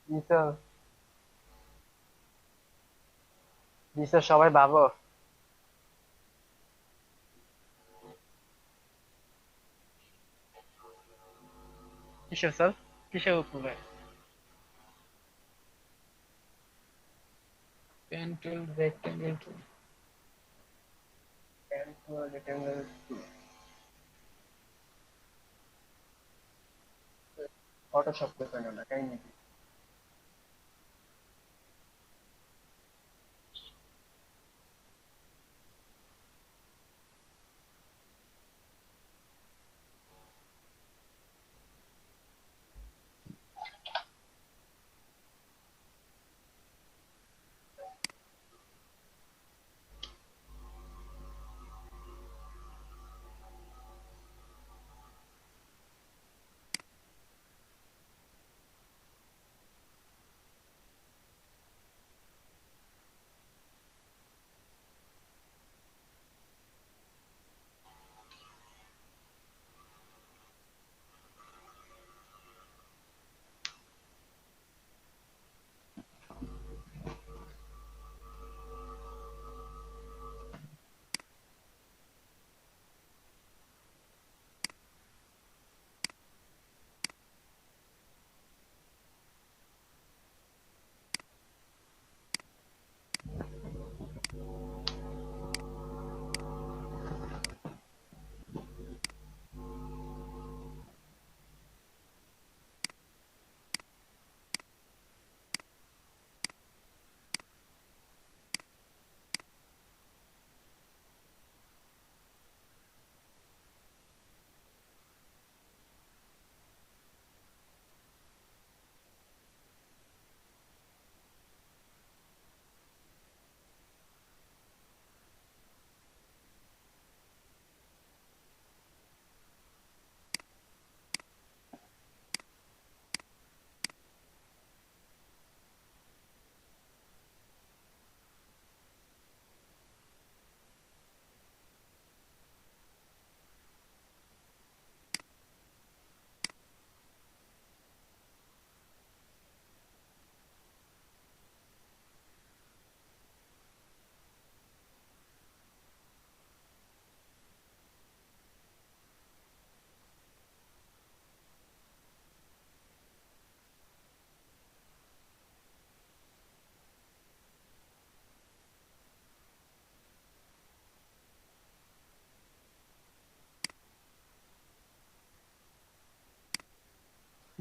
জি sir. জি sir, সবাই ভালো। কিসের স্যার? কিসের উপরে? পেন টুল, রেক্টেঙ্গেল টুল। পেন টুল, রেক্টেঙ্গেল টুল। ফটোশপ পেপার না তাই নাকি?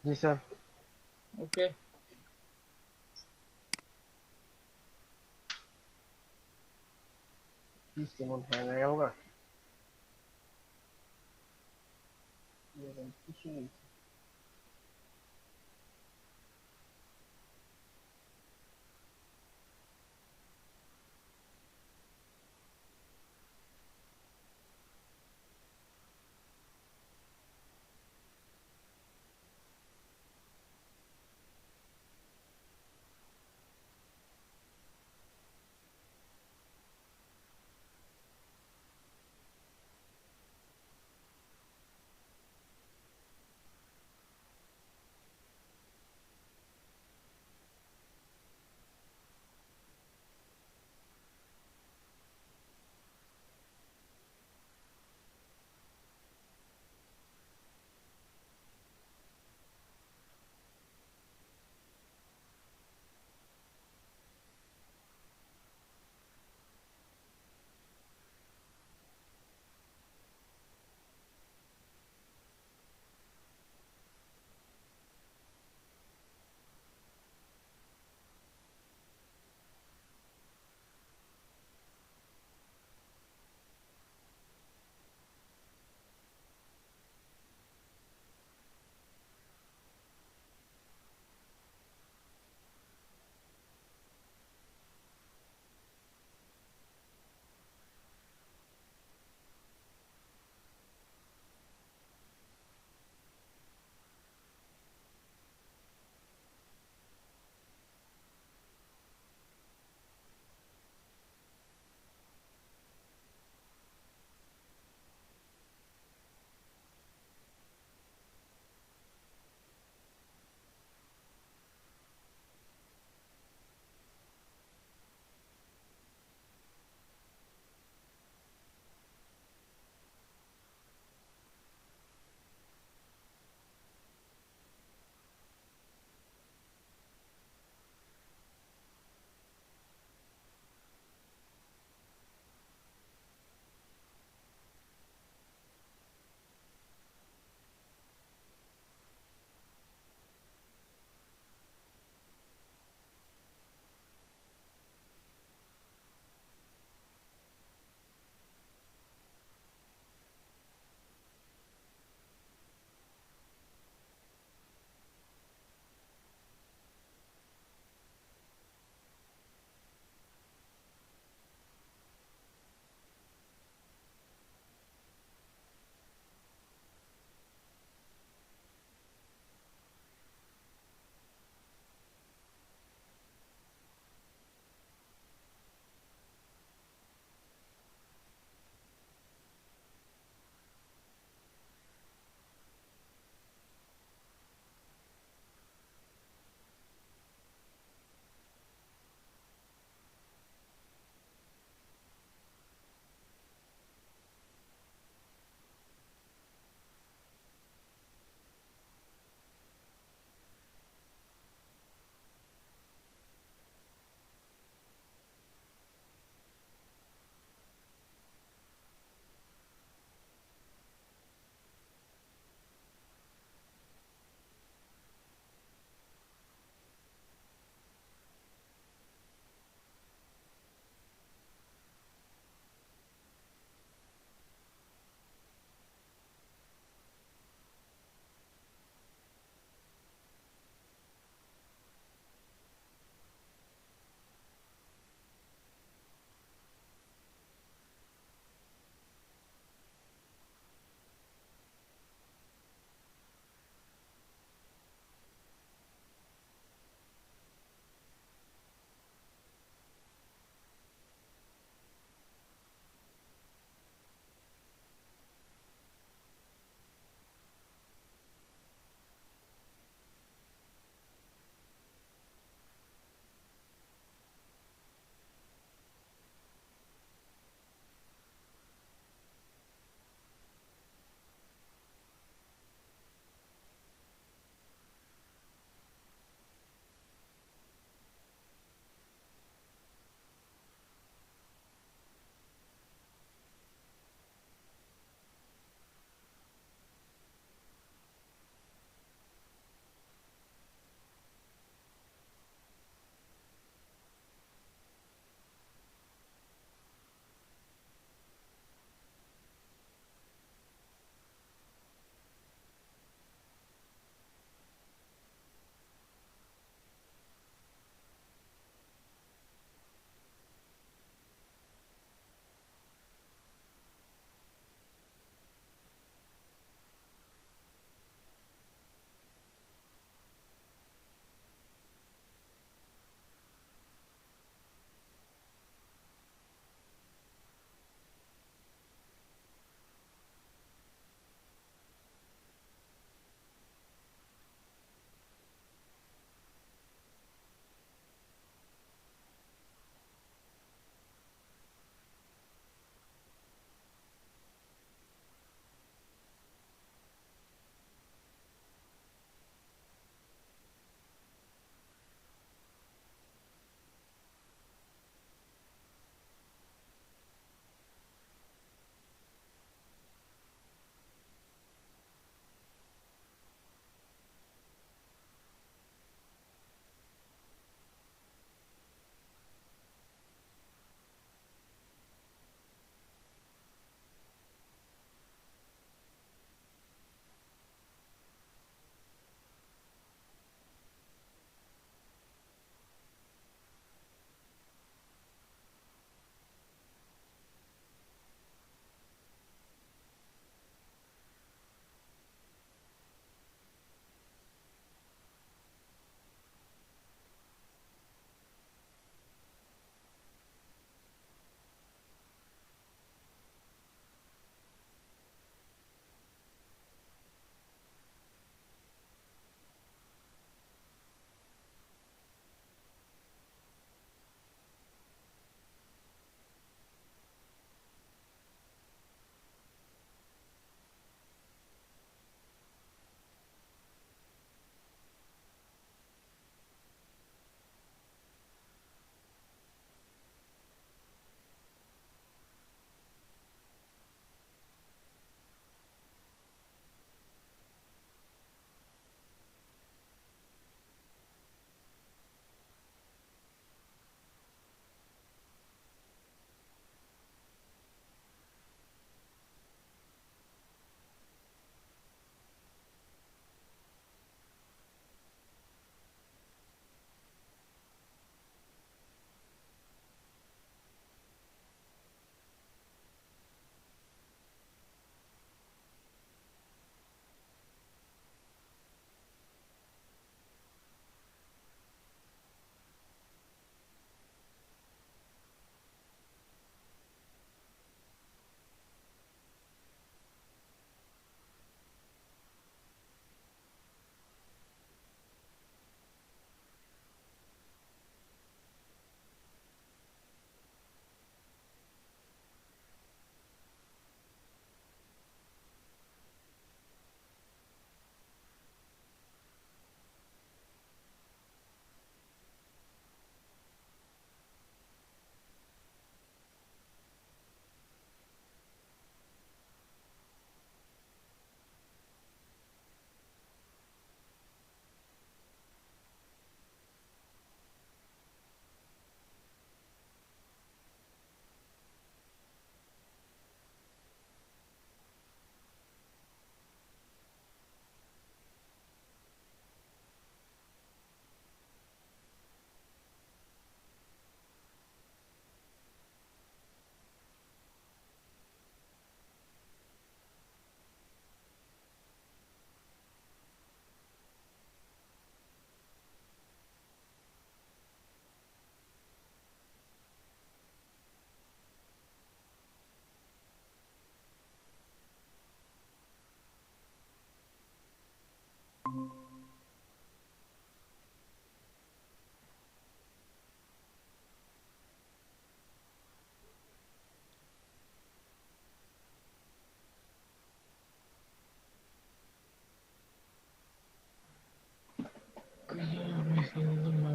জি স্যার। ওকে। কি কেমন হ্যাং হয়ে গেল গা? কিছু নেই।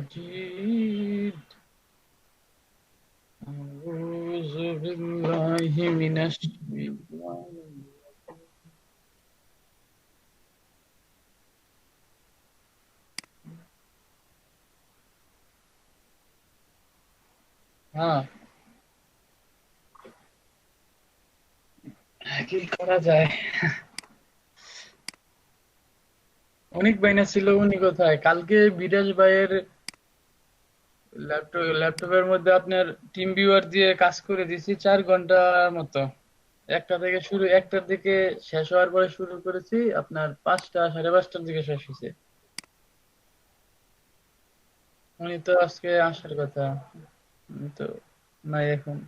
المجيد أعوذ بالله من الشيطان. হ্যাঁ, কি করা যায়? অনেক বাইনা ছিল, উনি কোথায়? কালকে বিরাজ ভাইয়ের ল্যাপটপের মধ্যে আপনার টিম ভিউয়ার দিয়ে কাজ করে দিছি 4 ঘন্টার মতো। একটার দিকে শেষ হওয়ার পরে শুরু করেছি, আপনার 5টা, সাড়ে 5টার দিকে শেষ হয়েছে। উনি তো আজকে আসার কথা, উনি তো নাই এখন।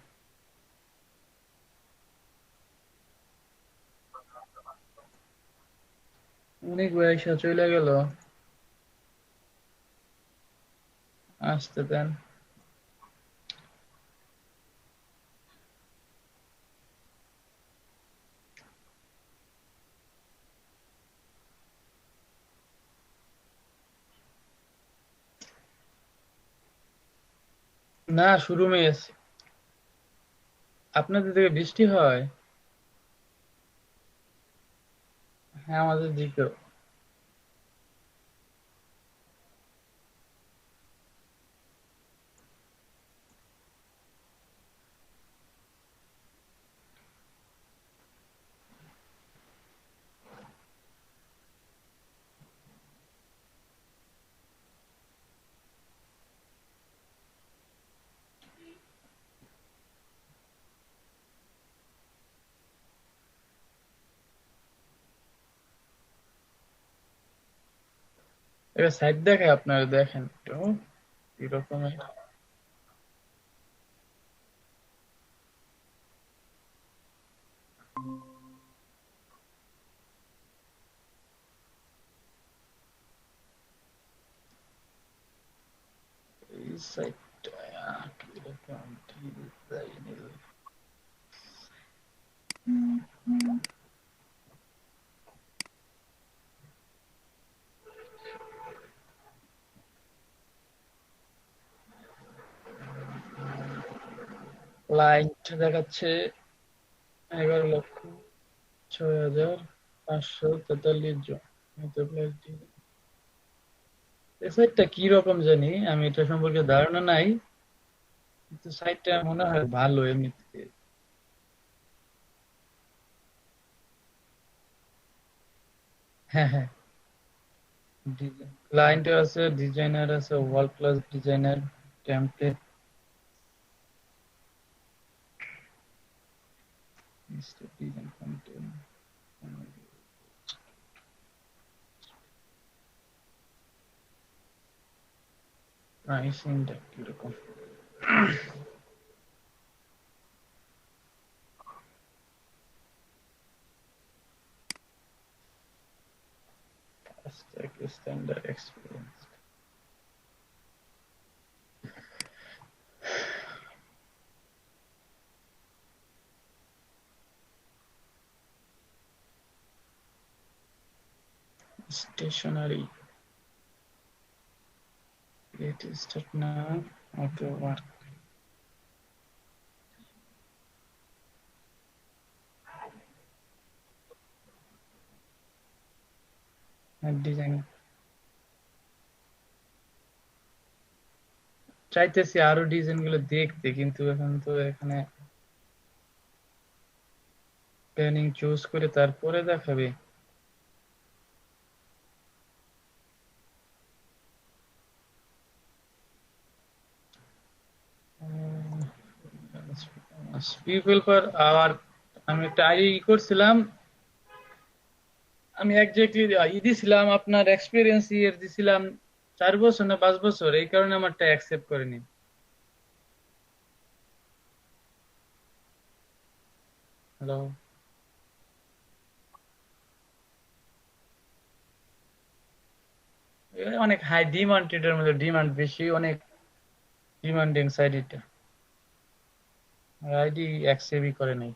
অনেক বয়সা চলে গেল, আসতে দেন। না, শুরু হয়ে গেছে। আপনাদের দিকে বৃষ্টি হয়? হ্যাঁ, আমাদের দিকেও। এবার সাইড দেখে আপনারা দেখেন একটু কিরকম। এই সাইডটা কিরকম ডিজাইনের? লাইট দেখাচ্ছে 11,06,543 জন। এই সাইটটা কি রকম জানি, আমি এটা সম্পর্কে ধারণা নাই, কিন্তু সাইটটা মনে হয় ভালো এমনিতে। হ্যাঁ, হ্যাঁ। ক্লায়েন্ট আছে, ডিজাইনার আছে, world class designer, template, design content, প্রাইসিংটা কিরকম? Standard experience, stationery, it is start now, auto work, design. চাইতেছি আরো ডিজাইন গুলো দেখতে, কিন্তু এখন তো এখানে প্ল্যানিং চুজ করে তারপরে দেখাবে। পিপল পার আওয়ার, আমি একটা আইডি করছিলাম। আমি একজাক্টলি দিছিলাম, আপনার এক্সপিরিয়েন্স ইয়ার দিছিলাম 4 বছর না 5 বছর, এই কারণে আমারটা অ্যাকসেপ্ট করেনি। হ্যালো। অনেক হাই ডিমান্ডেড, এর মধ্যে ডিমান্ড বেশি, অনেক ডিমান্ডিং সাইট এটা। আইডি অ্যাক্সেপ্টই করে নাই।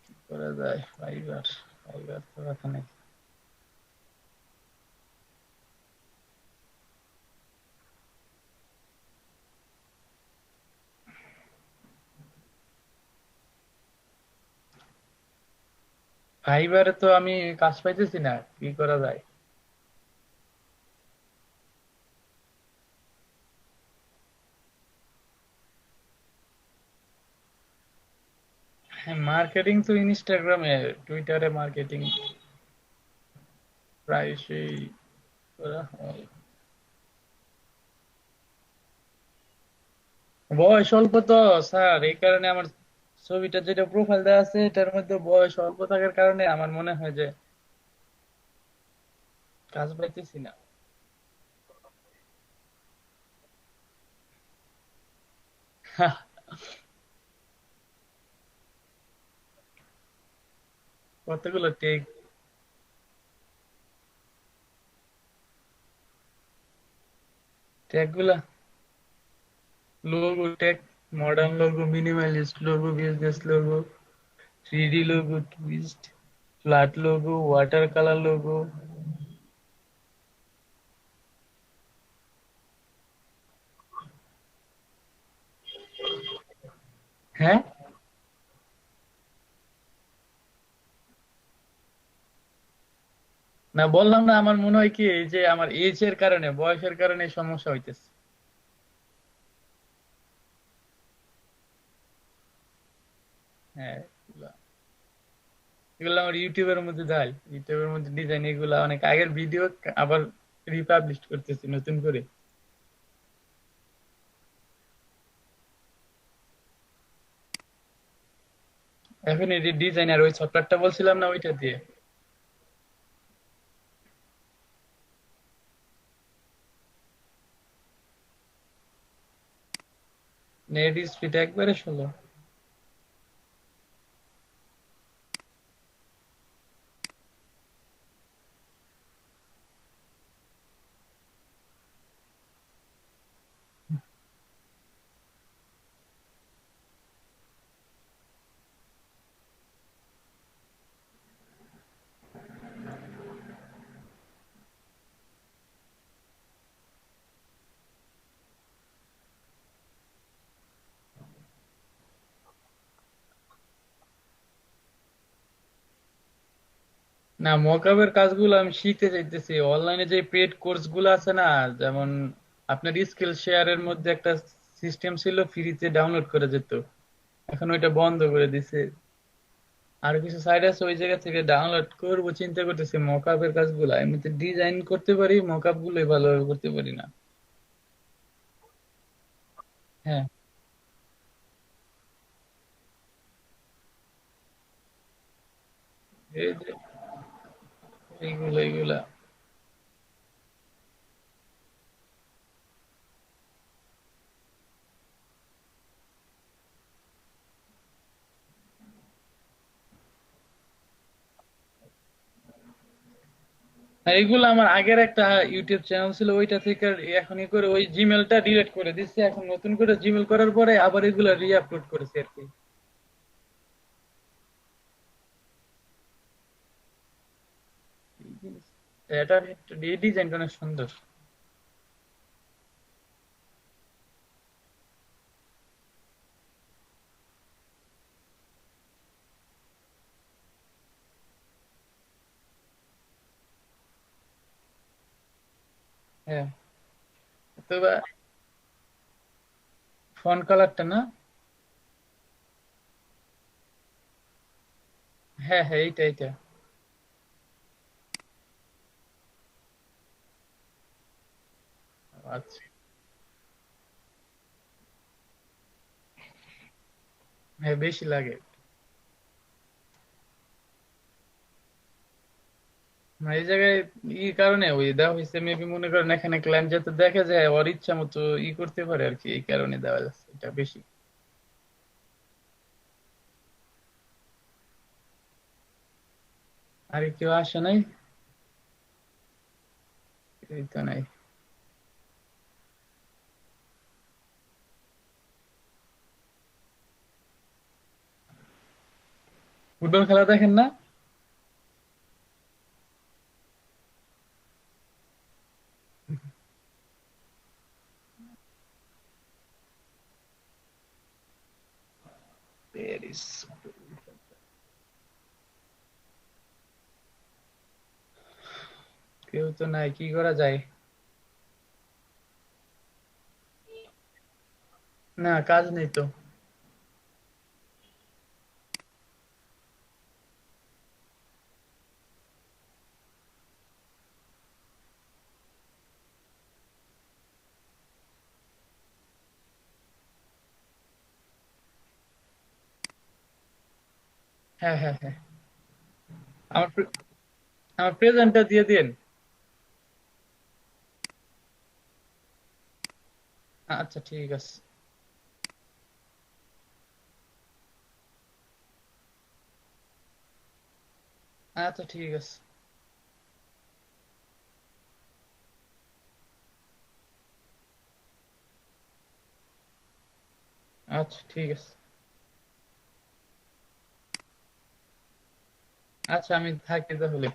কি করা যায়? ফাইবার, ফাইবার তো কথা নেই। ফাইবারে তো আমি কাজ পাইতেছি না, কি করা যায়? হ্যাঁ, মার্কেটিং তো ইনস্টাগ্রামে, টুইটারে মার্কেটিং প্রায়শই করা হয়। বয়স অল্প তো স্যার, এই কারণে আমার ছবিটা যেটা প্রোফাইল দেওয়া আছে এটার মধ্যে বয়স অল্প থাকার কারণে আমার মনে হয় যে কাজ পাইতেছি না। কতগুলো টেক, ট্যাগ গুলা, logo tag, modern logo, minimalist logo, business logo, 3D logo, twist, flat logo, water colour logo. হ্যাঁ, না বললাম না, আমার মনে হয় কি এই যে আমার এজ এর কারণে, বয়সের কারণে এই সমস্যা হইতেছে। হ্যাঁ, এগুলা এগুলা আমার ইউটিউবের মধ্যে দেয়, ইউটিউবের মধ্যে ডিজাইন, এগুলা অনেক আগের ভিডিও আবার রিপাবলিশ করতেছি নতুন করে। এখন এই ডিজাইন আর ওই সফটওয়্যারটা বলছিলাম না, ওইটা দিয়ে নেট স্পিড একবারে 16। না, মকআপের কাজগুলো আমি শিখতে চাইতেছি। অনলাইনে যে পেড কোর্স গুলো আছে না, যেমন আপনার স্কিল শেয়ারের মধ্যে একটা সিস্টেম ছিল, ফ্রিতে ডাউনলোড করা যেত, এখন ওইটা বন্ধ করে দিছে। আর কিছু সাইট আছে, ওই জায়গা থেকে ডাউনলোড করবো চিন্তা করতেছি। মকআপের কাজগুলো এমনিতে ডিজাইন করতে পারি, মকআপ গুলোই ভালোভাবে করতে পারি না। হ্যাঁ, এই যে এইগুলা। আর এগুলো আমার আগের একটা ইউটিউব চ্যানেল ছিল, ওইটা থেকে এখন ই করে ওই জিমেলটা ডিলিট করে দিচ্ছে, এখন নতুন করে জিমেল করার পরে আবার এগুলো রি আপলোড করেছি আর কি। এটা ডিজাইনটা অনেক সুন্দর। হ্যাঁ, তো ফোন কালারটা না? হ্যাঁ হ্যাঁ, এইটা এইটা। আচ্ছা, হ্যাঁ বেশি লাগে। না, এই জায়গায় ই কারণে ওই দেওয়া হয়েছে, মেবি মনে করেন এখানে ক্লায়েন্ট যাতে দেখে যায় ওর ইচ্ছা মতো ই করতে পারে আর কি, এই কারণে দেওয়া যাচ্ছে এটা বেশি। আর কেউ আসে নাই? এই তো নাই। ফুটবল খেলা দেখেন না? প্যারিস। কেউ তো নাই, কি করা যায়? না, কাজ নেই তো। হ্যাঁ হ্যাঁ হ্যাঁ। আমার আমার প্রেজেন্টটা দিয়ে দিন। আচ্ছা ঠিক আছে। আচ্ছা ঠিক আছে। আচ্ছা ঠিক আছে। আচ্ছা আমি থাকি তাহলে।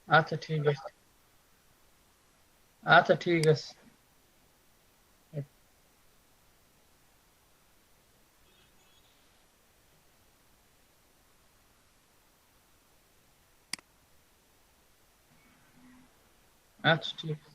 আচ্ছা ঠিক আছে। আচ্ছা ঠিক আছে। আচ্ছা ঠিক আছে।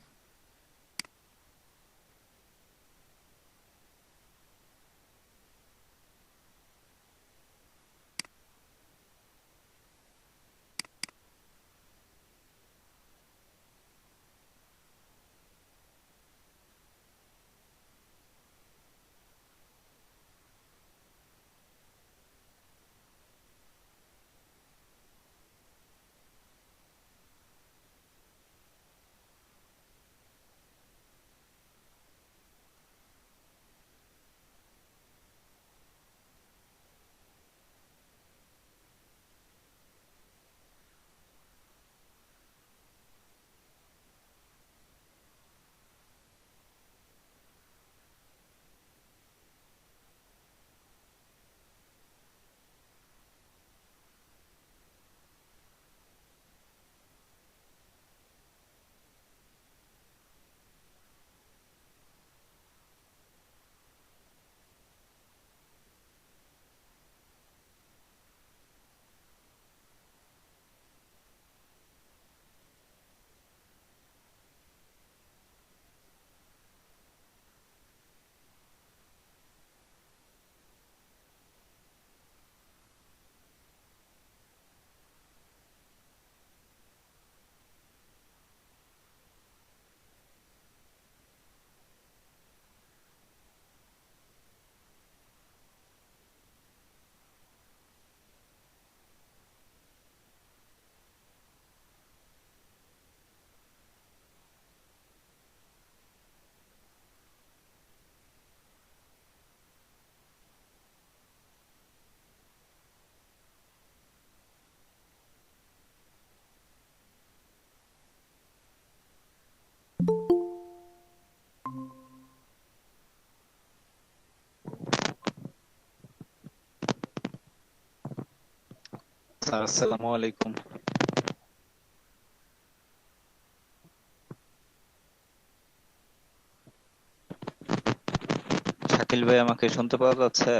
স্যার আসসালামু আলাইকুম। শাকিল ভাই, আমাকে শুনতে পাওয়া যাচ্ছে?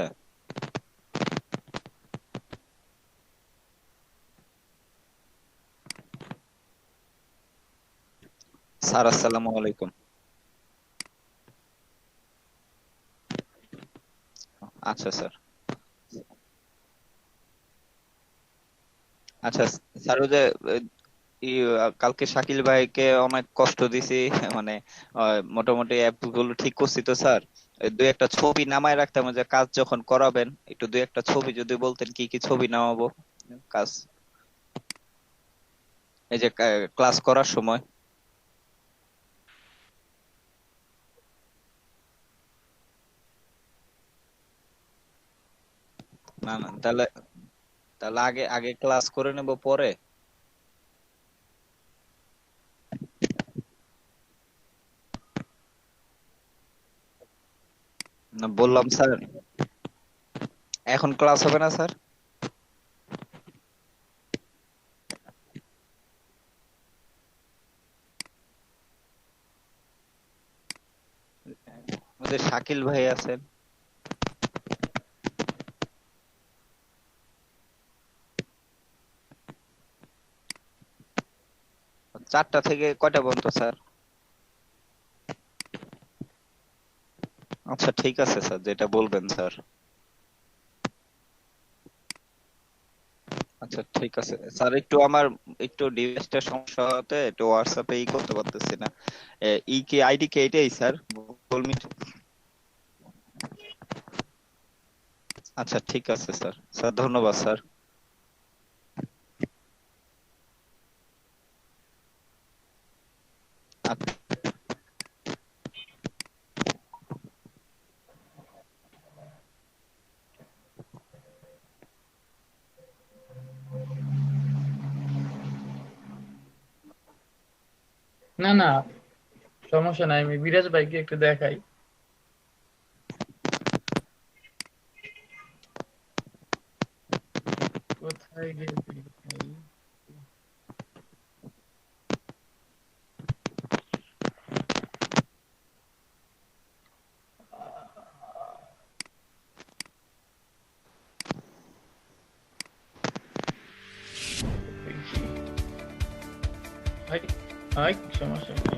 স্যার আসসালামু আলাইকুম। আচ্ছা স্যার। আচ্ছা স্যার, ওই যে কালকে শাকিল ভাইকে অনেক কষ্ট দিছি মানে মোটামুটি অ্যাপ গুলো ঠিক করছি তো স্যার। দুই একটা ছবি নামায় রাখতাম, ওই যে কাজ যখন করাবেন একটু দুই একটা ছবি যদি বলতেন কি কি ছবি নামাবো কাজ, এই যে ক্লাস করার সময়। না না, তাহলে তাহলে আগে আগে ক্লাস করে নেব পরে। না বললাম স্যার, এখন ক্লাস হবে না স্যার? ওদের শাকিল ভাই আছেন। 4টা থেকে কয়টা পর্যন্ত স্যার? আচ্ছা ঠিক আছে স্যার, যেটা বলবেন স্যার। আচ্ছা ঠিক আছে স্যার, একটু আমার একটু ডিভাইসটা সমস্যা হতে একটু হোয়াটসঅ্যাপে করতে পারতেছি না। ই কি আইডি কে এটাই স্যার, গুগল মিট? আচ্ছা ঠিক আছে স্যার, স্যার ধন্যবাদ স্যার। আচ্ছা, না না, সমস্যা নাই, আমি বিরাজ ভাইকে একটু দেখাই। কোথায় গেছি ভাই? ভাই ভাই, সমস্যা কি?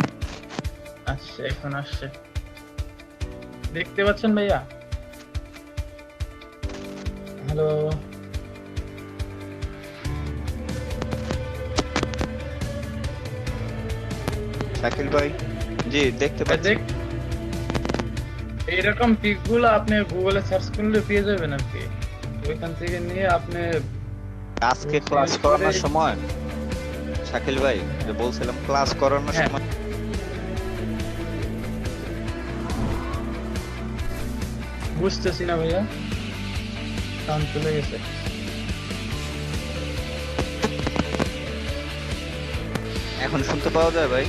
আসছে, এখন আসছে। দেখতে পাচ্ছেন ভাইয়া? হ্যালো। শাকিল ভাই, জি দেখতে পাচ্ছি। দেখ, এইরকম পিক গুলো আপনি গুগলে সার্চ করলে পেয়ে যাবেন আর কি। ওইখান থেকে নিয়ে আপনি আজকে ক্লাস সিলেক্ট করে। করানোর সময় শাকিল ভাই, যে বলছিলাম ক্লাস করানোর হ্যাঁ, সময় বুঝতেছি না ভাইয়া, সাউন্ড চলে গেছে। এখন শুনতে পাওয়া যায় ভাই?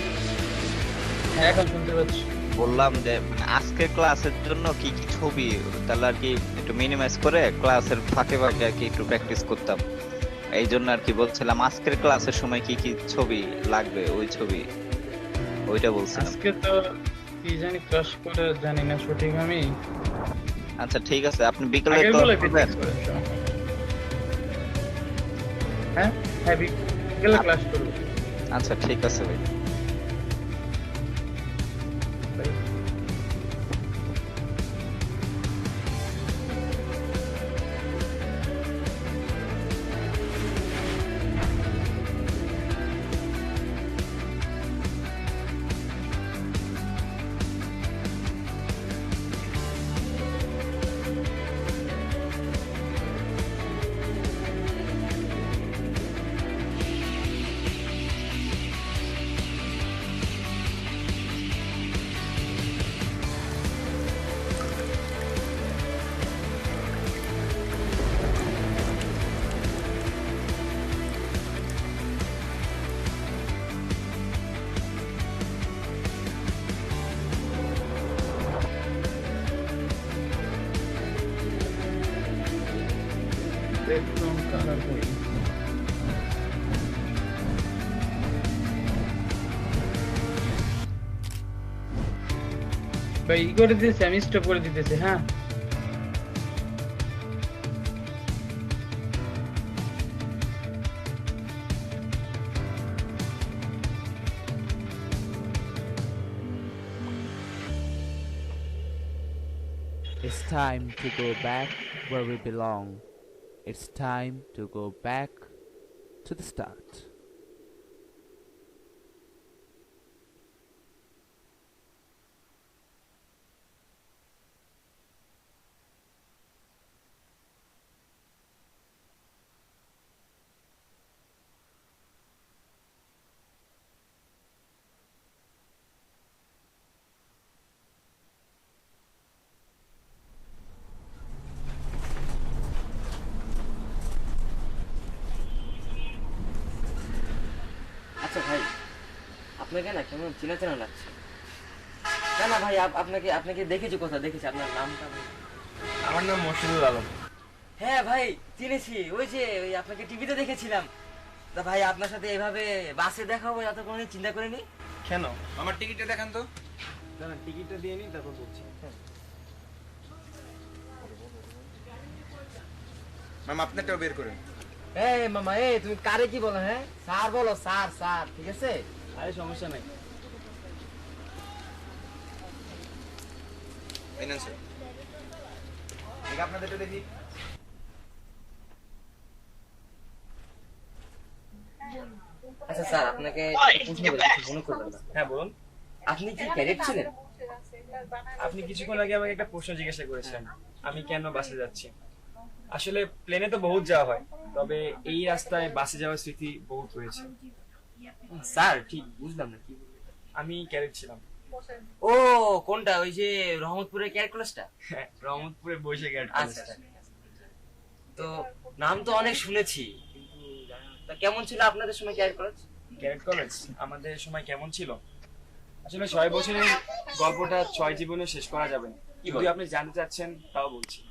হ্যাঁ, এখন শুনতে পাচ্ছি। বললাম যে মানে আজকে ক্লাসের জন্য কি কি ছবি তাহলে আর কি একটু মিনিমাইজ করে ক্লাসের ফাঁকে ফাঁকে আর কি একটু প্র্যাকটিস করতাম। এই জন্য আর কি বলছিলাম আজকের ক্লাসের সময় কি কি ছবি লাগবে, ওই ছবি ওইটা বলছিলাম। আজকে তো কি জানি ক্রাশ করে জানি না সঠিক আমি। আচ্ছা ঠিক আছে, আপনি বিকেলে আগের ক্লাস গুলো করবেন? প্র্যাকটিস করে সমস্যা নেই। হ্যাঁ হ্যাঁ, বিকেলে ক্লাস করবো। আচ্ছা ঠিক আছে ভাই। ব্যাকগ্রাউন্ড কালার কই? ভাই ই করে দিতেছি, আমি স্টপ করে দিতেছি। হ্যাঁ, It's time to go back where we belong. It's time to go back to the start. আপনাকে না কেমন চেনা চেনা লাগছে। না না ভাই, আপনাকে আপনাকে দেখেছি, কোথাও দেখেছি, আপনার নামটা বলুন। আমার নাম মশিদুল আলম। হ্যাঁ ভাই, চিনেছি, ওই যে ওই আপনাকে টিভিতে দেখেছিলাম। তা ভাই আপনার সাথে এভাবে বাসে দেখা হবে এত কোনোদিন চিন্তা করিনি। কেন? আমার টিকিটটা দেখান তো। দাঁড়ান, টিকিটটা দিয়ে নিন, তারপর বলছি। ম্যাম আপনারটাও বের করেন। এই মামা, এই তুমি কারে কি বলো? হ্যাঁ স্যার বলো, স্যার স্যার, ঠিক আছে? আরে সমস্যা নাই। এই নেন স্যার। ঠিক আপনাদেরটা দেখি। আচ্ছা স্যার, আপনাকে প্রশ্ন করি, কিছু মনে করবেন না। হ্যাঁ বলুন। আপনি কি ক্যাডেট ছিলেন? আপনি কিছুক্ষণ আগে আমাকে একটা প্রশ্ন জিজ্ঞাসা করেছেন, আমি কেন বাসে যাচ্ছি। আসলে প্লেনে তো বহুত যাওয়া হয়, তবে এই রাস্তায় বাসে যাওয়ার স্মৃতি বহুত রয়েছে। স্যার ঠিক বুঝলাম না কি বললেন। আমি ক্যারেট ছিলাম। ও, কোনটা? ওই যে রহমতপুরের ক্যাডেট কলেজটা? হ্যাঁ, রহমতপুরে বসে ক্যারেট আচ্ছা, তো নাম তো অনেক শুনেছি, কিন্তু তা কেমন ছিল আপনাদের সময় ক্যাডেট কলেজ? ক্যারেট কলেজ আমাদের সময় কেমন ছিল? আসলে 6 বছরের গল্পটা 6 জীবনে শেষ করা যাবে না। কি যদি বলেন? আপনি জানতে চাচ্ছেন তাও বলছি।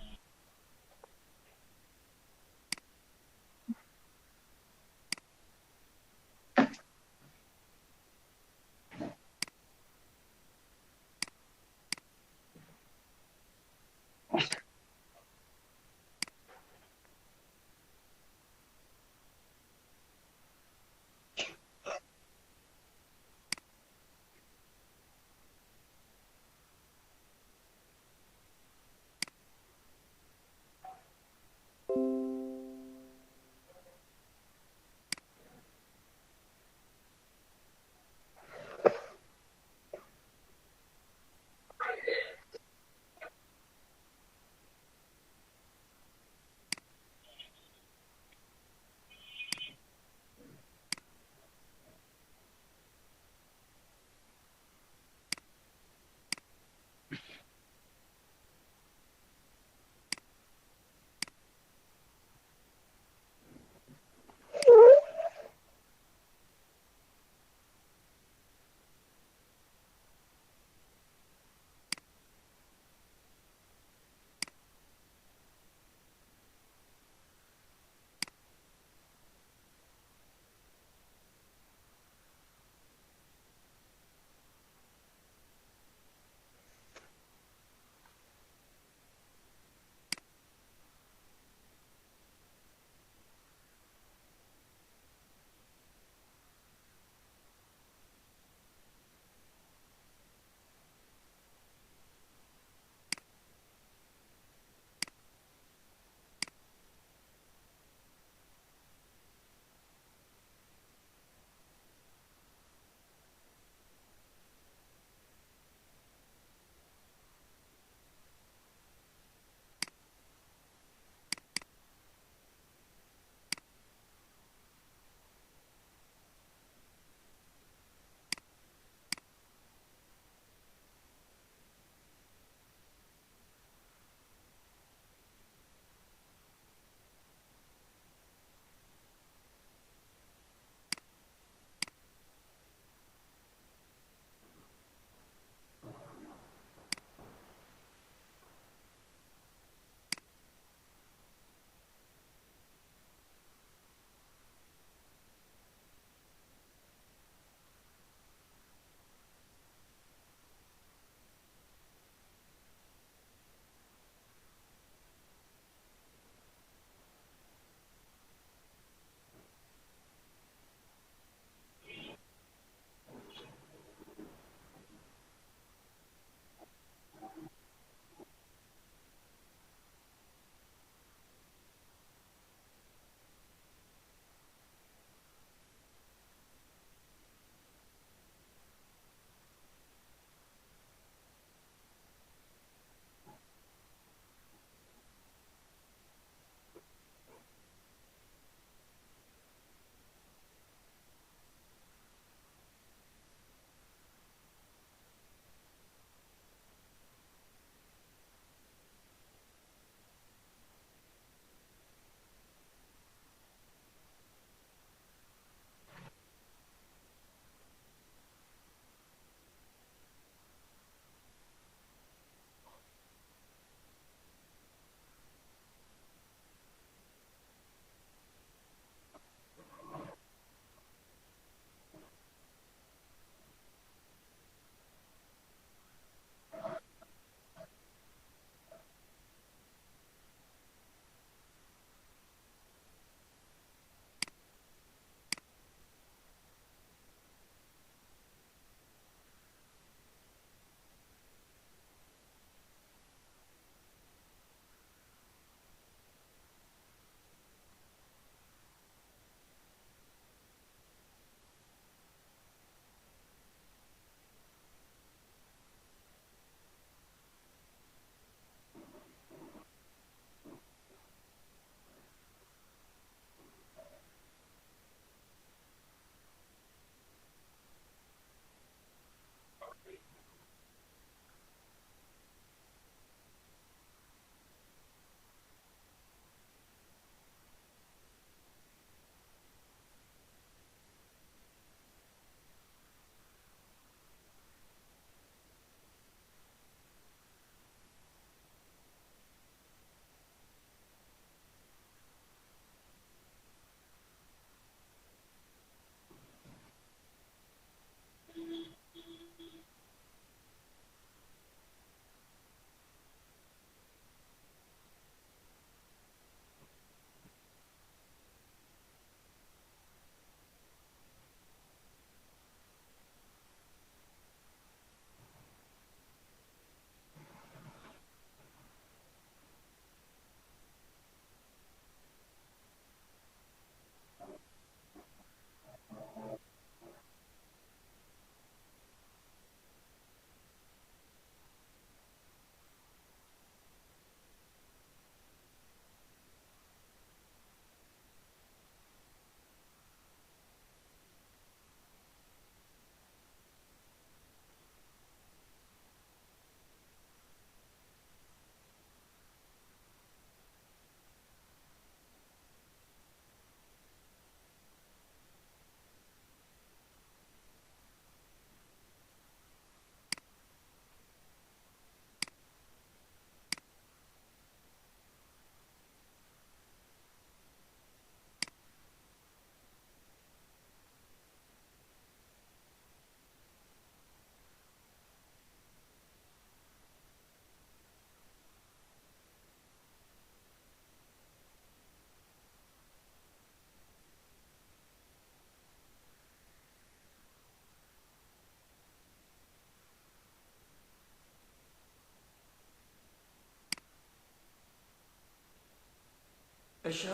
সর্বশেষ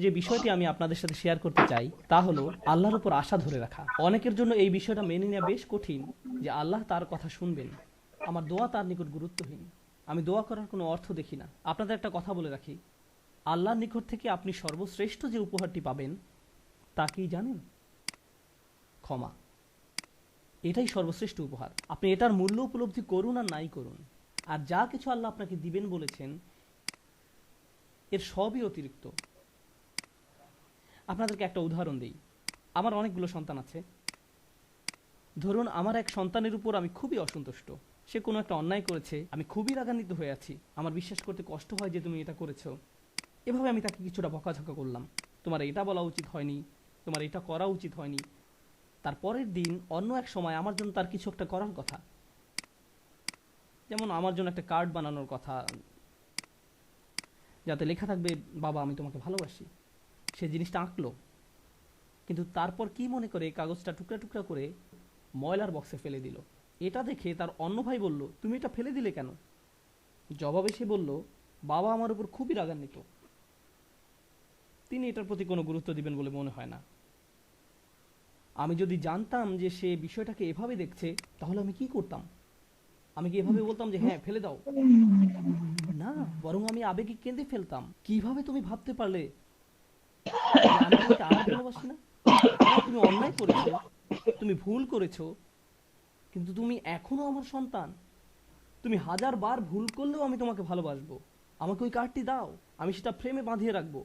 যে বিষয়টি আমি আপনাদের সাথে শেয়ার করতে চাই তা হলো আল্লাহর উপর আশা ধরে রাখা। অনেকের জন্য এই বিষয়টা মেনে নেওয়া বেশ কঠিন যে আল্লাহ তার কথা শুনবেন, আমার দোয়া তার নিকট গুরুত্বহীন, আমি দোয়া করার কোনো অর্থ দেখি না। আপনাদের একটা কথা বলে রাখি, আল্লাহর নিকট থেকে আপনি সর্বশ্রেষ্ঠ যে উপহারটি পাবেন তা কি জানেন? ক্ষমা। এটাই সর্বশ্রেষ্ঠ উপহার। আপনি এটার মূল্য উপলব্ধি করুন আর নাই করুন, আর যা কিছু আল্লাহ আপনাকে দিবেন বলেছেন এর সবই অতিরিক্ত। আপনাদেরকে একটা উদাহরণ দিই। আমার অনেকগুলো সন্তান আছে। ধরুন আমার এক সন্তানের উপর আমি খুবই অসন্তুষ্ট, সে কোনো একটা অন্যায় করেছে, আমি খুবই রাগান্বিত হয়ে আছি, আমার বিশ্বাস করতে কষ্ট হয় যে তুমি এটা করেছো। এভাবে আমি তাকে কিছুটা বকাঝকা করলাম, তোমার এটা বলা উচিত হয়নি, তোমার এটা করা উচিত হয়নি। তারপরের দিন অন্য এক সময় আমার জন্য তার কিছু একটা করার কথা, যেমন আমার জন্য একটা কার্ড বানানোর কথা যাতে লেখা থাকবে বাবা আমি তোমাকে ভালোবাসি। সে জিনিসটা আঁকলো, কিন্তু তারপর কি মনে করে কাগজটা টুকরা টুকরা করে ময়লার বক্সে ফেলে দিল। এটা দেখে তার অন্য ভাই বলল, তুমি এটা ফেলে দিলে কেন? জবাবে সে বলল, বাবা আমার উপর খুবই রাগান্বিত, তিনি এটার প্রতি কোনো গুরুত্ব দিবেন বলে মনে হয় না। আমি যদি জানতাম যে সে বিষয়টাকে এভাবে দেখছে তাহলে আমি কি করতাম? আমি কি এভাবে বলতাম যে হ্যাঁ ফেলে দাও? না, বরং আমি আবেগে কেঁদে ফেলতাম, কিভাবে তুমি ভাবতে পারলে যে আমি তোমাকে আর ভালোবাসি না? হ্যাঁ, তুমি অন্যায় করেছো, তুমি ভুল করেছো, কিন্তু তুমি এখনো আমার সন্তান। তুমি 1000 বার ভুল করলেও আমি তোমাকে ভালোবাসবো। আমাকে ওই কার্ডটি দাও, আমি সেটা ফ্রেমে বাঁধিয়ে রাখবো,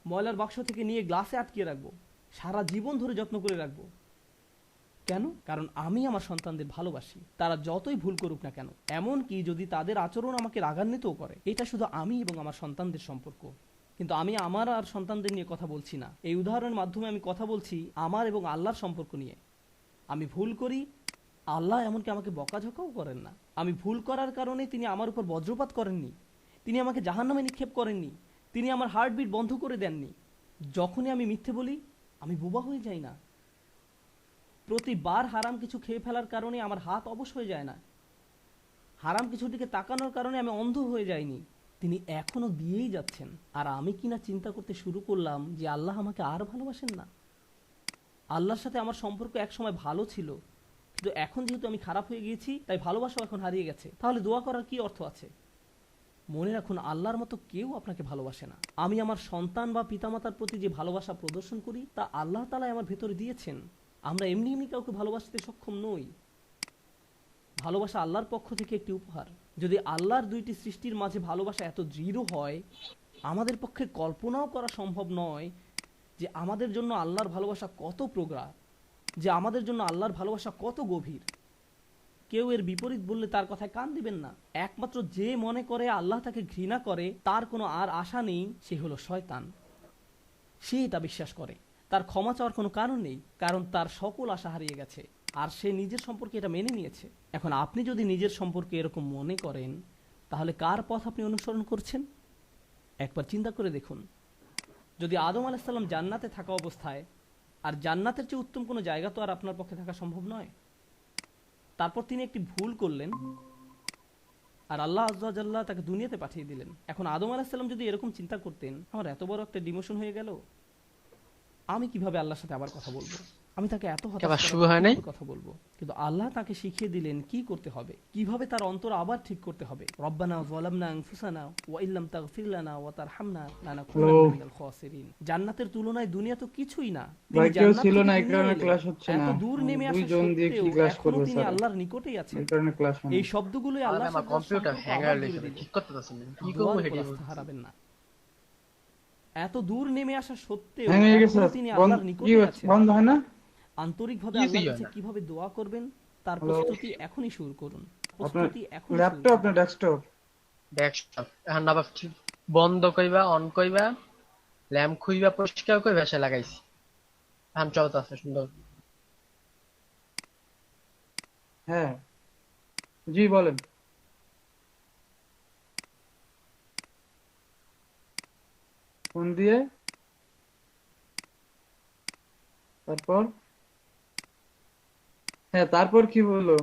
ময়লার বাক্স থেকে নিয়ে গ্লাসে আটকিয়ে রাখবো, সারা জীবন ধরে যত্ন করে রাখবো। কেন? কারণ আমি আমার সন্তানদের ভালোবাসি, তারা যতই ভুল করুক না কেন, এমন কি যদি তাদের আচরণ আমাকে রাগান্বিতও করে। এটা শুধু আমি এবং আমার সন্তানদের সম্পর্ক, কিন্তু আমি আমার আর সন্তানদের নিয়ে কথা বলছি না। এই উদাহরণের মাধ্যমে আমি কথা বলছি আমার এবং আল্লাহর সম্পর্ক নিয়ে। আমি ভুল করি, আল্লাহ এমনকি আমাকে বকাঝকাও করেন না। আমি ভুল করার কারণে তিনি আমার উপর বজ্রপাত করেননি, তিনি আমাকে জাহান্নামে নিক্ষেপ করেননি, তিনি আমার হার্টবিট বন্ধ করে দেননি। যখনই আমি মিথ্যে বলি আমি বোবা হয়ে যাই না, প্রতিবার হারাম কিছু খেয়ে ফেলার কারণে আমার হাত অবশ হয়ে যায় না, হারাম কিছুর দিকে তাকানোর কারণে আমি অন্ধ হয়ে যাইনি। তিনি এখনো দিয়েই যাচ্ছেন। আর আমি কিনা চিন্তা করতে শুরু করলাম যে আল্লাহ আমাকে আর ভালোবাসেন না। আল্লাহর সাথে আমার সম্পর্ক এক সময় ভালো ছিল, কিন্তু এখন যেহেতু আমি খারাপ হয়ে গিয়েছি তাই ভালোবাসাও এখন হারিয়ে গেছে। তাহলে দোয়া করার কি অর্থ আছে? মনে রাখুন, আল্লাহর মতো কেউ আপনাকে ভালোবাসে না। আমি আমার সন্তান বা পিতামাতার প্রতি যে ভালোবাসা প্রদর্শন করি তা আল্লাহ তাআলা আমার ভেতরে দিয়েছেন। আমরা এমনি এমনি কাউকে ভালোবাসতে সক্ষম নই। ভালোবাসা আল্লাহর পক্ষ থেকে একটি উপহার। যদি আল্লাহর দুইটি সৃষ্টির মাঝে ভালোবাসা এত দৃঢ় হয়, আমাদের পক্ষে কল্পনাও করা সম্ভব নয় যে আমাদের জন্য আল্লাহর ভালোবাসা কত প্রগাঢ়, যে আমাদের জন্য আল্লাহর ভালোবাসা কত গভীর। কেউ এর বিপরীত বললে তার কথায় কান দিবেন না। একমাত্র যে মনে করে আল্লাহ তাকে ঘৃণা করে, তার কোনো আর আশা নেই, সে হলো শয়তান। সে এটা বিশ্বাস করে, তার ক্ষমা চাওয়ার কোনো কারণ নেই, কারণ তার সকল আশা হারিয়ে গেছে আর সে নিজের সম্পর্কে এটা মেনে নিয়েছে। এখন আপনি যদি নিজের সম্পর্কে এরকম মনে করেন, তাহলে কার পথ আপনি অনুসরণ করছেন? একবার চিন্তা করে দেখুন। যদি আদম আলাইহিস সালাম জান্নাতে থাকা অবস্থায়, আর জান্নাতের চেয়ে উত্তম কোনো জায়গা তো আর আপনার পক্ষে থাকা সম্ভব নয়, তারপর তিনি একটি ভুল করলেন আর আল্লাহ আযজা ওয়া জাল্লা তাকে দুনিয়াতে পাঠিয়ে দিলেন। এখন আদম আলাইহিস সালাম যদি এরকম চিন্তা করতেন, আমার এত বড় একটা ডিমোশন হয়ে গেল, আমি কিভাবে আল্লাহর সাথে আবার কথা বলবো? আমি তাকে এত হতাশ করার কথা বলবো? কিন্তু আল্লাহ তাকে শিখিয়ে দিলেন কি করতে হবে, কিভাবে তার অন্তর আবার ঠিক করতে হবে। রব্বানা যালামনা আনফুসানা ওয়া ইল্লাম তাগফির লানা ওয়া তারহামনা লানাকুনান্না মিনাল খাসিরিন। জান্নাতের তুলনায় দুনিয়া তো কিছুই না। তিনি জান্নাত ছিল না, এই কারণে ক্লাস হচ্ছে না। এত দূর নেমে আসা সত্ত্বেও এখনো তিনি আল্লাহর নিকটেই আছেন। এই শব্দগুলোই আল্লাহর সাথে কম্পিউটার হ্যাঙ্গার লেগে ঠিক করতে পারছেন না, কি করব হেডি হারাবেন না। এত দূর নেমে আসা সত্ত্বেও তিনি আল্লাহর নিকটে আছেন। বন্ধ হয় না? আন্তরিকভাবে আল্লাহর কাছে কিভাবে দোয়া করবেন তার প্রস্তুতি এখনই শুরু করুন। প্রস্তুতি এখন। ল্যাপটপ না ডেস্কটপ? ডেস্কটপ। এখন আবার বন্ধ কইবা, অন কইবা, ল্যাম্প খুইবা, পরিষ্কার করে ভেসে লাগাইছি। এখন চলতেছে সুন্দর। হ্যাঁ জি বলেন। ফোন দিয়ে তারপর, হ্যাঁ তারপর কি বললো?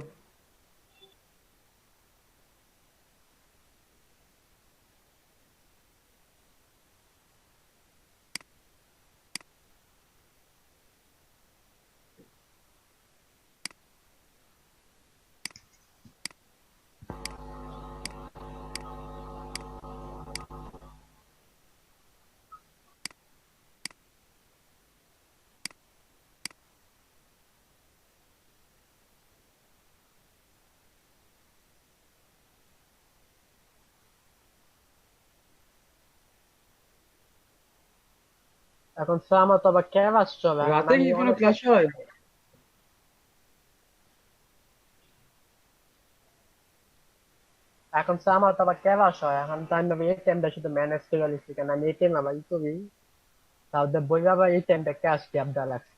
এখন স্যার আমার তো আবার ক্লাস চলে, এখন রাতে আমি কি কোনো অনেক ক্লাস হয়? এখন স্যার আমার তো আবার ক্লাস হয়, এখন তো আমি এই টাইমটা শুধু ম্যানেজ করে লিখছি, কেন আমি এই টাইম আবার ই করি, তাহলে বই আবার এই টাইমটা ক্লাস গ্যাপ দেওয়া লাগছে।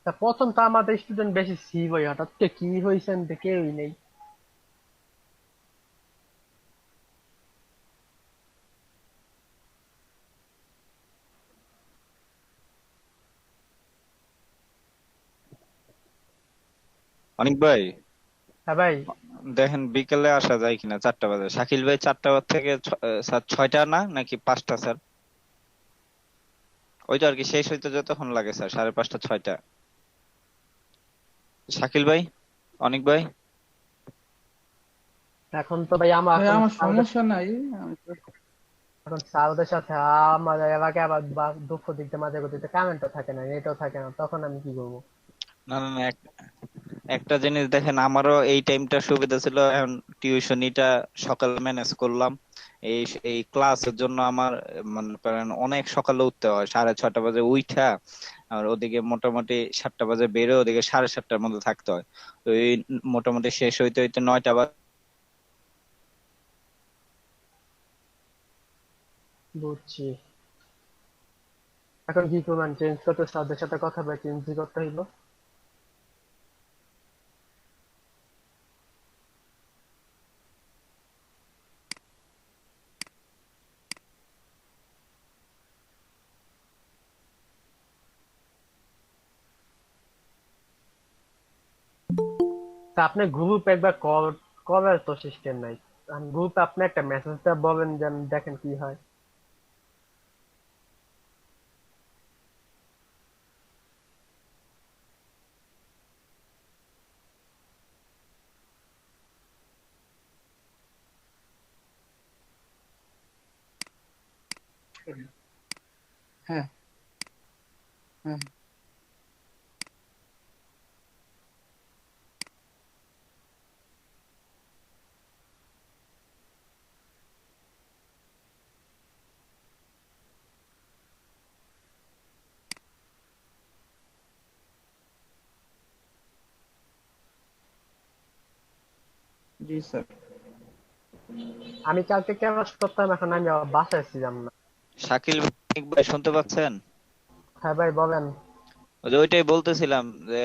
তা প্রথম তো আমাদের স্টুডেন্ট বেশি ছিল, হঠাৎ করে কি হয়েছে কেউই নেই। অনেক ভাই, হ্যাঁ ভাই। দেখেন বিকেলে আসা যায় কিনা 4টা বাজে। শাকিল ভাই 4টা থেকে স্যার 6টা না নাকি 5টা স্যার? ওইটা আর কি শেষ হইতে যতক্ষণ লাগে স্যার, 5:30 6টা। শাকিল ভাই, অনেক ভাই, এখন তো ভাই আমার ভাই এখন আমার স্যারদের, সমস্যা নাই, আমি তো এখন স্যারদের সাথে আমাদের এলাকায় আবার দুপুর দিকটা মাঝে গতিতে কারেন্টও থাকে না, নেটও থাকে না, তখন আমি কি করবো? না না না, একটা জিনিস দেখেন, আমারও এই টাইমটা সুবিধা ছিল। এখন টিউশনিটা সকালে ম্যানেজ করলাম। এই এই ক্লাসের জন্য আমার মনে করেন অনেক সকালে উঠতে হয়, 6:30 বাজে উঠা, আর ওদিকে মোটামুটি 7টা বাজে বেরো, ওদিকে 7:30টার মধ্যে থাকতে হয়। তো এই মোটামুটি শেষ হইতে হইতে 9টা বাজে। বুঝছি। এখন কি করবেন? চেঞ্জ করতে স্যারদের সাথে কথা বলে চেঞ্জ করতে হইলো। তা আপনি গ্রুপ একবার কল করার তো সিস্টেম নাই। গ্রুপে আপনি একটা মেসেজ দেওয়া বলেন, যেন দেখেন কি হয়। হ্যাঁ হ্যাঁ জি স্যার। আমি কালকে ক্লাস করতাম, এখন আমি আবার বাসায় ছিলাম না। শাকিল ভাই শুনতে পাচ্ছেন? হ্যাঁ ভাই বলেন। ওই যে ওইটাই বলতেছিলাম যে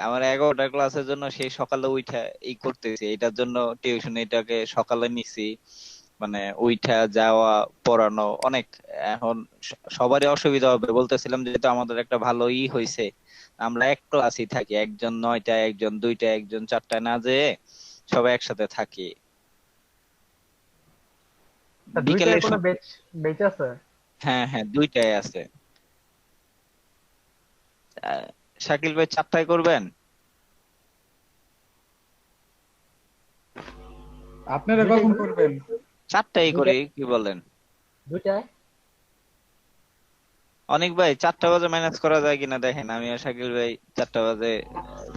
আমার 11টা ক্লাসের জন্য সেই সকালে উঠা এই করতেছি, এটার জন্য টিউশন এটাকে সকালে নিছি। মানে উইঠা যাওয়া, পড়ানো অনেক। এখন সবারই অসুবিধা হবে, বলতেছিলাম যেহেতু আমাদের একটা ভালো হয়েছে, আমরা এক ক্লাসই থাকি, একজন 9টায়, একজন 2টায়, একজন 4টায় না যেয়ে সবাই একসাথে থাকি তা বিকেলে দুইটায় কোনো বেচ বেচ আছে? হ্যাঁ হ্যাঁ, 2টায় আছে। আহ, শাকিল ভাই 4টায় করবেন? আপনারা দুইটাই কখন করি? করবেন? 4টায় করি, দুইটায়? কি বলেন? দুইটায়? অনেক ভাই 4টা বাজে ম্যানেজ করা যায় কিনা দেখেন, আমি আর শাকিল ভাই 4টা বাজে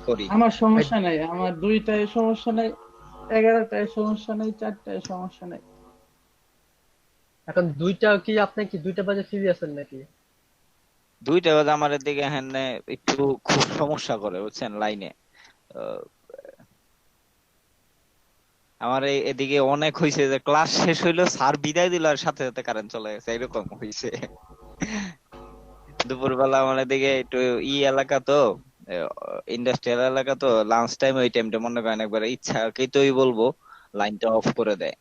করি। আমার ভাই, সমস্যা নাই, আমার 2টায় সমস্যা নাই, 11টায় সমস্যা নাই, 4টায় সমস্যা নাই। এখন দুইটা কি আপনি কি 2টা বাজে ফ্রি আছেন নাকি? 2টা বাজে আমার এদিকে হ্যাঁ একটু খুব সমস্যা করে বুঝছেন লাইনে। আমার এদিকে অনেক হয়েছে যে ক্লাস শেষ হইলো, স্যার বিদায় দিল আর সাথে সাথে কারেন্ট চলে গেছে, এরকম হয়েছে। দুপুরবেলা আমার এদিকে একটু এলাকা তো, ইন্ডাস্ট্রিয়াল এলাকা তো লাঞ্চ টাইম ওই টাইমটা মনে করেন একবার ইচ্ছাকৃতই বলবো লাইনটা অফ করে দেয়,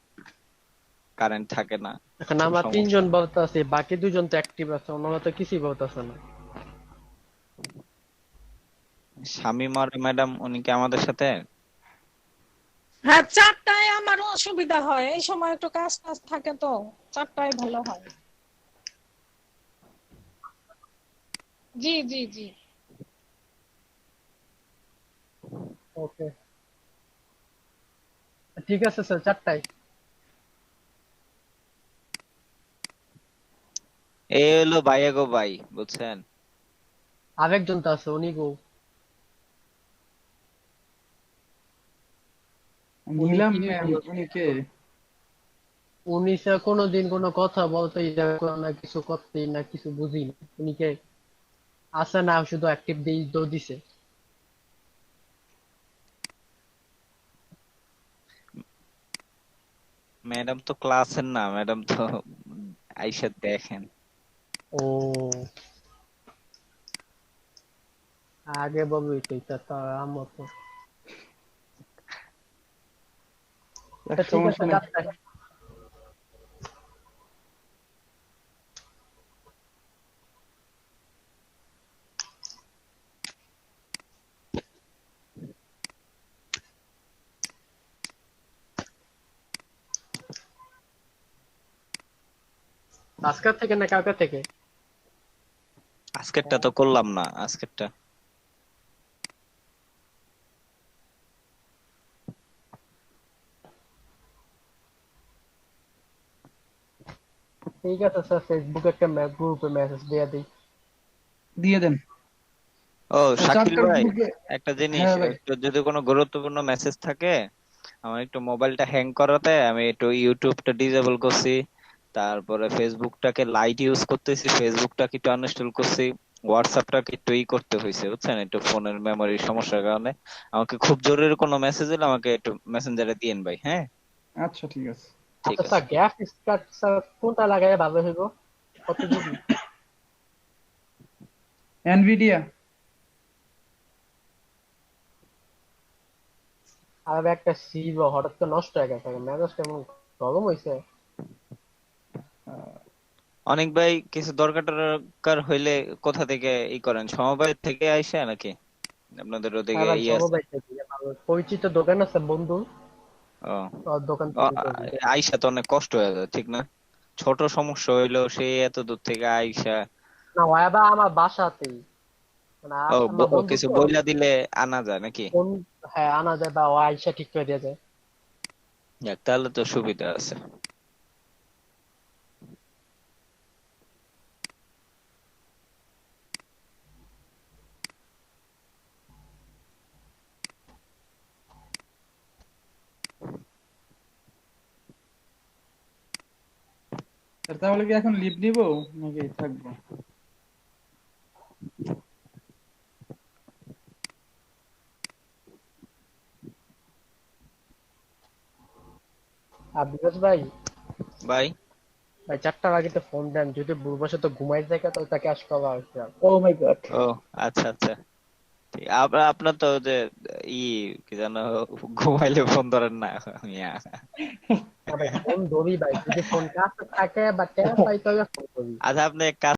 কারেন্ট থাকে না, এখন খুব আমরা সমস্যা। তিনজন বলতেছি, বাকি দুজন তো অ্যাক্টিভ আছে, ওনারা তো কিছুই বলতেছে না। শামীম আর ম্যাডাম উনি কি আমাদের সাথে? হ্যাঁ, 4টায় আমারও অসুবিধা হয়, এই সময় একটু কাজ টাজ থাকে তো, 4টায় ভালো হয়। জি জি জি। ওকে, ঠিক আছে স্যার, 4টায়। এই হলো ভাইয়া গো ভাই, বুঝছেন? আরেকজন তো আছে, উনি গো, উনি নিলাম কি ম্যাম, উনি কে? উনি স্যার কোনোদিন কোনো কথা বলতেই না, কিছু করতেই না, কিছু বুঝি না। উনি কে আছে না, শুধু অ্যাক্টিভ দিয়ে দিছে। ম্যাডাম তো ক্লাসের না, ম্যাডাম তো আইসা দেখেন। ও, আগে বলবি তো, এটা তো আমার তো। এক ঠিক আছে, সমস্যা নেই। 4টায়। আজকের থেকে না কালকে থেকে? আজকেরটা তো করলাম না, আজকেরটা। ঠিক আছে স্যার, ফেসবুকে একটা গ্রুপে মেসেজ দিয়ে দিই। দিয়ে দেন। ও শাকিল 4টার ভাই, গ্রুপে। একটা জিনিস, হ্যাঁ ভাই। একটু যদি কোনো গুরুত্বপূর্ণ মেসেজ থাকে, আমার একটু মোবাইলটা হ্যাং করাতে আমি একটু ইউটিউবটা ডিসেবল করছি, তারপরে ফেসবুকটাকে লাইট ইউজ করতেছি, ফেসবুকটাকে একটু আনইনস্টল করছি, হোয়াটসঅ্যাপটাকে একটু করতে হয়েছে, বুঝছেন, একটু ফোনের মেমোরির সমস্যার কারণে। আমাকে খুব জরুরি কোনো মেসেজ এলে আমাকে একটু মেসেঞ্জারে দিয়েন ভাই, হ্যাঁ? আচ্ছা ঠিক আছে। ঠিক আচ্ছা আছে। স্যার, গ্রাফিক্স কার্ড স্যার কোনটা লাগাই ভালো হইব? কত জিবি? এনভিডিয়া। আর একটা সিভ হঠাৎ করে নষ্ট হয়ে গেছে, মেজাজ কেমন গরম হইছে। অনেক ভাই, কিছু দরকার টরকার হইলে কোথা থেকে করেন, সমবায় থেকে আইসা নাকি আপনাদের হ্যাঁ ওদিকে ভাই, আছে? সমবায় থেকে ভালো পরিচিত দোকান আছে বন্ধু, ও, ওর দোকান ও, থেকে করি। আইসা তো অনেক কষ্ট হয়ে যায়, ঠিক না? ছোট সমস্যা হইলেও সে এত দূর থেকে আইসা। না, ওই আবার আমার বাসাতেই, মানে ও, আমার বন্ধু কিছু তো, বইলা দিলে আনা যায় নাকি? হ্যাঁ আনা যায়, বা ও আইসা ঠিক করে দিয়ে যায়। যাক, তাহলে তো সুবিধা আছে। তাহলে কি এখন লিভ নিবো নাকি থাকবো? আর বিকাশ ভাই, ভাই, ভাই 4টার আগে তো ফোন দেন, যদি ভুলবশত ঘুমাই যায় তাহলে তাকে আসতে হবে আর কি। ও মাই গড। ও আচ্ছা আচ্ছা, আপনার তো যে ই কি জানো, ঘুমাইলে ফোন ধরেন না মিয়া। না ভাই, ফোন ধরি ভাই, যদি ফোন কাছে থাকে বা ট্যাব পাই তবে ফোন করি। আচ্ছা, আপনি এক কাজ